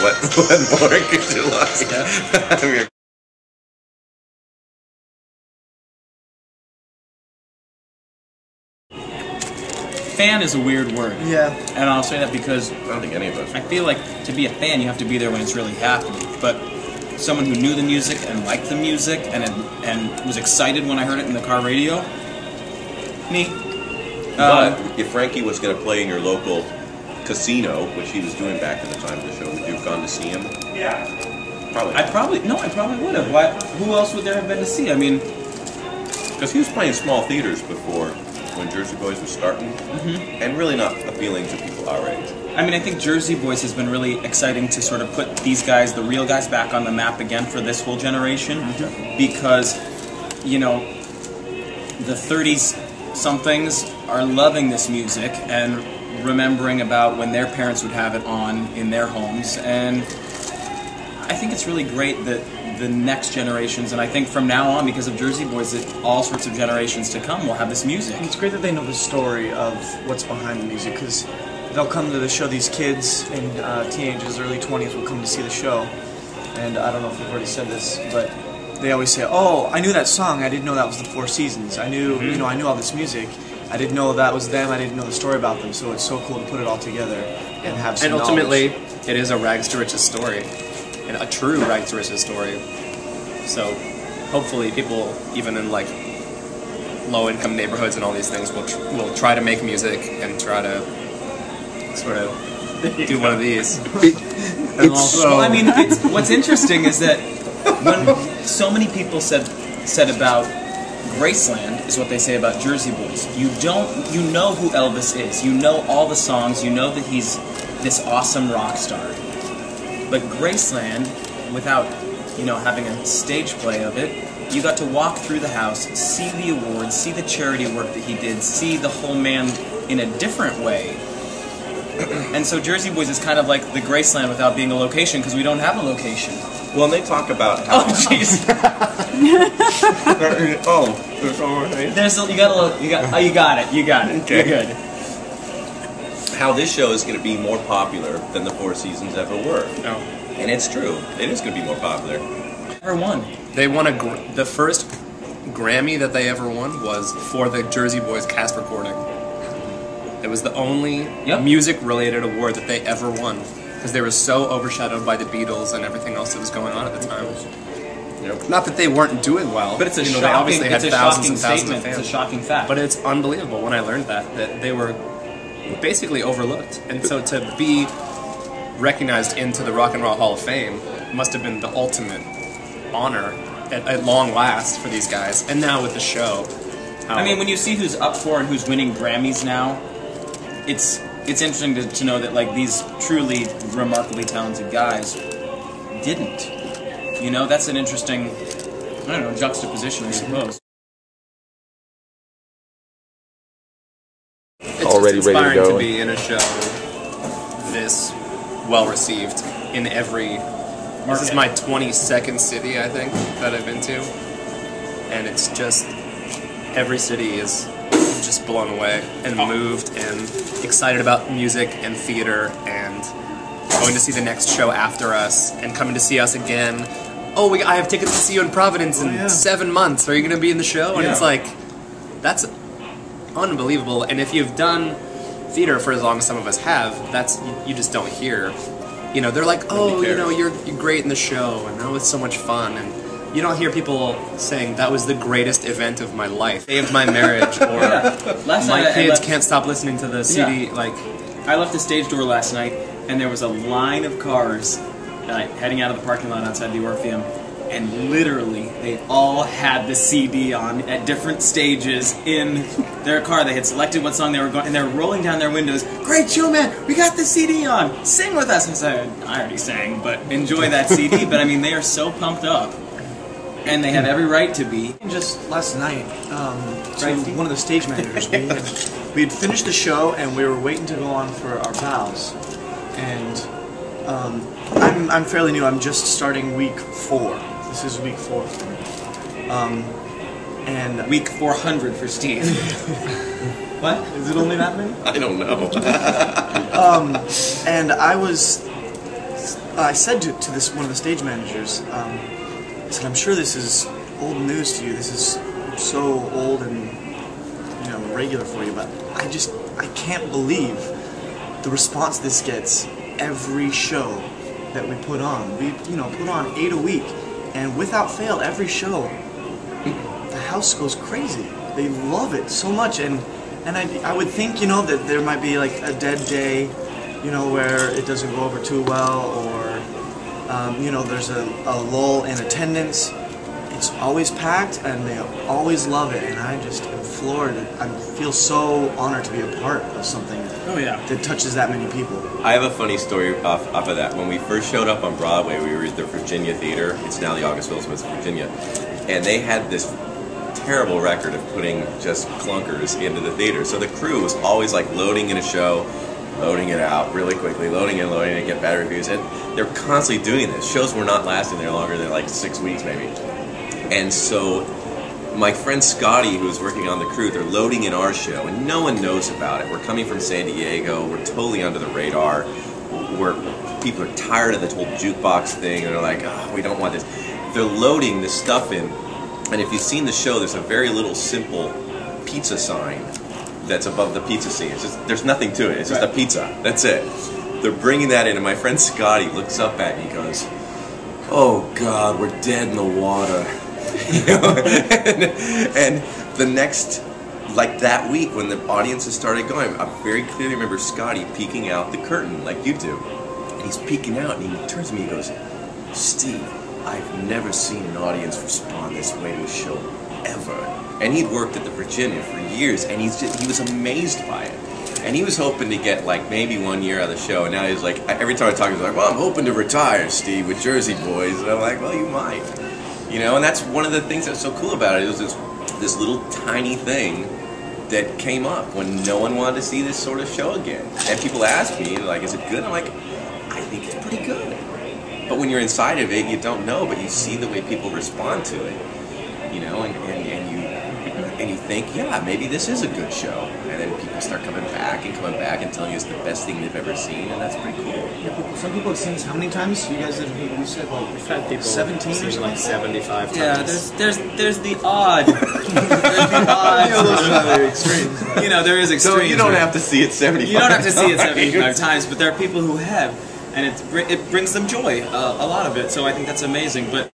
what more could you like? Yeah. Fan is a weird word. Yeah. And I'll say that because I don't think any of us. I feel like to be a fan, you have to be there when it's really happening. But someone who knew the music and liked the music and was excited when I heard it in the car radio, me. But if Frankie was going to play in your local casino, which he was doing back in the time of the show, would you have gone to see him? Yeah. Probably. I probably would have. Why? Who else would there have been to see? I mean, because he was playing small theaters before when Jersey Boys was starting, and really not appealing to people our age. I mean, I think Jersey Boys has been really exciting to sort of put these guys, the real guys, back on the map again for this whole generation, because, you know, the 30s-somethings are loving this music and remembering about when their parents would have it on in their homes, and I think it's really great that the next generations, and I think from now on, because of Jersey Boys, that all sorts of generations to come will have this music. It's great that they know the story of what's behind the music, because they'll come to the show, these kids and teenagers, early 20s will come to see the show, and I don't know if we've already said this, but they always say, oh, I knew that song, I didn't know that was the Four Seasons, I knew, you know, I knew all this music, I didn't know that was them, I didn't know the story about them, so it's so cool to put it all together and have some ultimately, knowledge. it is a rags to riches story. And a true rags to riches story. So, hopefully, people even in like low-income neighborhoods and all these things will try to make music and try to sort of do one of these. Well, I mean, what's interesting is that when so many people said about Graceland is what they say about Jersey Boys. You know who Elvis is. You know all the songs. You know that he's this awesome rock star. But Graceland, without, you know, having a stage play of it, you got to walk through the house, see the awards, see the charity work that he did, see the whole man in a different way. And so Jersey Boys is kind of like the Graceland without being a location, because we don't have a location. Well, and they talk about how... Oh, jeez. there's already... You got it. Okay. You're good. How this show is going to be more popular than the Four Seasons ever were. No. And it's true. It is going to be more popular. Ever won. They won the first Grammy that they ever won was for the Jersey Boys cast recording. It was the only music-related award that they ever won, because they were so overshadowed by the Beatles and everything else that was going on at the time. Yep. Not that they weren't doing well, But it's a shocking, they obviously had thousands and thousands statement. of fans. It's a shocking fact. But it's unbelievable when I learned that they were basically overlooked, and so to be recognized into the Rock and Roll Hall of Fame must have been the ultimate honor at long last for these guys. And now with the show, I mean, when you see who's up for and who's winning Grammys now, it's interesting to know that like these truly remarkably talented guys didn't. You know, that's an interesting, I don't know, juxtaposition, I suppose. Already it's ready to inspiring go. to be in a show this well received in every. This is my 22nd city, I think, that I've been to, and it's just every city is just blown away and moved and excited about music and theater and going to see the next show after us and coming to see us again. Oh, I have tickets to see you in Providence in 7 months. Are you going to be in the show? And it's like, that's unbelievable. And if you've done theater for as long as some of us have, that's you just don't hear. You know, they're like, oh, you know, you're great in the show, and that was so much fun, and you don't hear people saying that was the greatest event of my life, saved my marriage, or my kids can't stop listening to the CD. Yeah. Like, I left the stage door last night, and there was a line of cars heading out of the parking lot outside the Orpheum, and literally they all had the CD on at different stages in their car. They had selected what song they were going, and they were rolling down their windows. Great show, man! We got the CD on. Sing with us. I said, I already sang, but enjoy that CD. But I mean, they are so pumped up, and they have every right to be. Just last night, to one of the stage managers, we had finished the show and we were waiting to go on for our bows, and I'm fairly new. I'm just starting week 4. This is week 4. And week 400 for Steve. What? Is it only that many? I don't know. And I was I said to this one of the stage managers, I said, I'm sure this is old news to you. This is so old and regular for you, but I can't believe the response this gets every show that we put on. We put on 8 a week, and without fail, every show, the house goes crazy. They love it so much, and I would think that there might be like a dead day, where it doesn't go over too well, or there's a lull in attendance. It's always packed, and they always love it, and I just am floored. I feel so honored to be a part of something that touches that many people. I have a funny story off of that. When we first showed up on Broadway, we were at the Virginia Theater. It's now the August Wilson Virginia, and they had this terrible record of putting just clunkers into the theater. So the crew was always like loading in a show, loading it out really quickly, loading it, get bad reviews, and they're constantly doing this. Shows were not lasting there longer than like 6 weeks maybe. And so my friend Scotty, who was working on the crew, they're loading in our show, and no one knows about it. We're coming from San Diego. We're totally under the radar. People are tired of the whole jukebox thing, and they're like, oh, we don't want this. They're loading this stuff in, and if you've seen the show, there's a very little simple pizza sign that's above the pizza scene. There's nothing to it. It's just a pizza. That's it. They're bringing that in, and my friend Scotty looks up at me and goes, oh, God, we're dead in the water. and the next, like that week when the audiences started going, I very clearly remember Scotty peeking out the curtain like you do. And he's peeking out, and he turns to me and goes, Steve, I've never seen an audience respond this way to a show ever. And he'd worked at the Virginia for years, and he was amazed by it. And he was hoping to get like maybe 1 year out of the show, and now he's like, every time I talk, he's like, well, I'm hoping to retire, Steve, with Jersey Boys. And I'm like, well, you might. And that's one of the things that's so cool about it. It was this little tiny thing that came up when no one wanted to see this sort of show again. And people ask me, like, is it good? I'm like, I think it's pretty good. But when you're inside of it, you don't know, but you see the way people respond to it, and you think, yeah, maybe this is a good show. And then people start coming back and telling you it's the best thing they've ever seen, and that's pretty cool. Yeah, some people have seen this how many times? You guys have, you said like We've had people 17 or something? like 75 times. Yeah, there's the odd. There's the odd. Those are the extremes. There is extremes. So you don't have to see it 75 You don't have to see it times. 75 times, but there are people who have, and it brings them joy, a lot of it. So I think that's amazing. But